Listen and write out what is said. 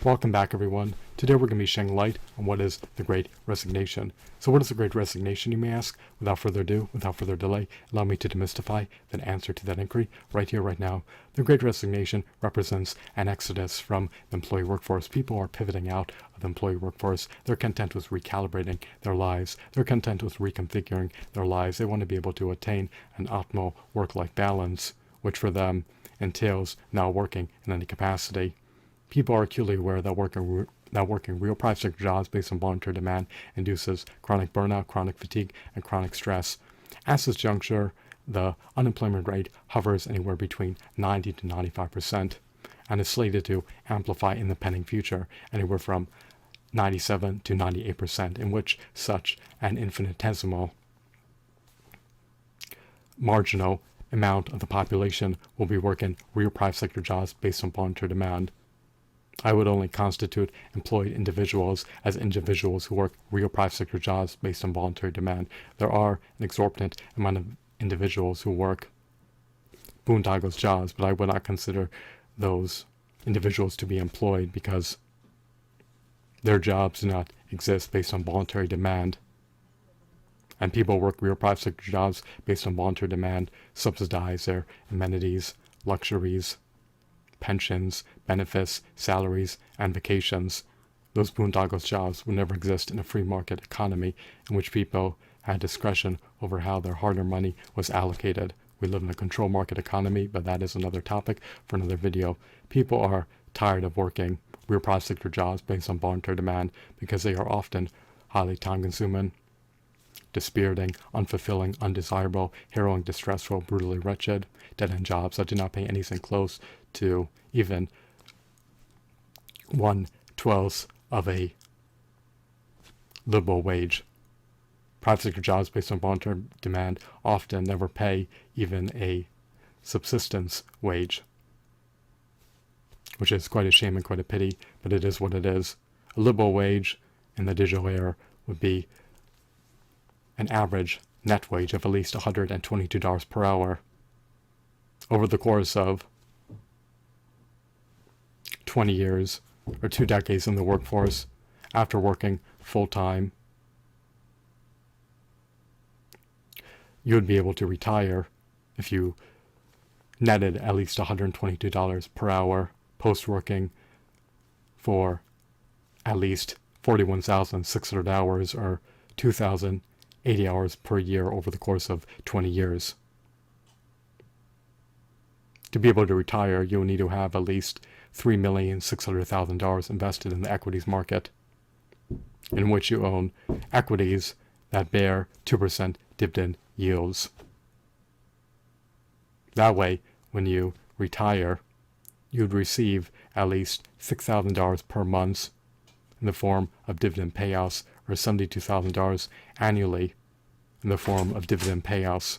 Welcome back, everyone. Today we're going to be shedding light on what is the Great Resignation. So what is the Great Resignation, you may ask? Without further ado, without further delay, allow me to demystify the answer to that inquiry right here, right now. The Great Resignation represents an exodus from the employee workforce. People are pivoting out of the employee workforce. They're content with recalibrating their lives. They're content with reconfiguring their lives. They want to be able to attain an optimal work-life balance, which for them entails not working in any capacity. People are acutely aware that working real private sector jobs based on voluntary demand induces chronic burnout, chronic fatigue, and chronic stress. At this juncture, the unemployment rate hovers anywhere between 90 to 95% and is slated to amplify in the pending future, anywhere from 97 to 98%, in which such an infinitesimal marginal amount of the population will be working real private sector jobs based on voluntary demand. I would only constitute employed individuals as individuals who work real private sector jobs based on voluntary demand. There are an exorbitant amount of individuals who work boondoggles jobs, but I would not consider those individuals to be employed because their jobs do not exist based on voluntary demand. And people work real private sector jobs based on voluntary demand, subsidize their amenities, luxuries, pensions, benefits, salaries, and vacations. Those boondoggles jobs would never exist in a free market economy in which people had discretion over how their hard-earned money was allocated. We live in a control market economy, but that is another topic for another video. People are tired of working real private sector jobs based on voluntary demand because they are often highly time-consuming, dispiriting, unfulfilling, undesirable, harrowing, distressful, brutally wretched, dead-end jobs that do not pay anything close to even 1/12 of a livable wage. Private sector jobs based on voluntary demand often never pay even a subsistence wage, which is quite a shame and quite a pity, but it is what it is. A livable wage in the digital era would be an average net wage of at least $122 per hour. Over the course of 20 years or 2 decades in the workforce, after working full-time, you would be able to retire if you netted at least $122 per hour post-working for at least 41,600 hours or 2,080 hours per year over the course of 20 years. To be able to retire, you'll need to have at least $3,600,000 invested in the equities market, in which you own equities that bear 2% dividend yields. That way, when you retire, you'd receive at least $6,000 per month in the form of dividend payouts, or $72,000 annually in the form of dividend payouts.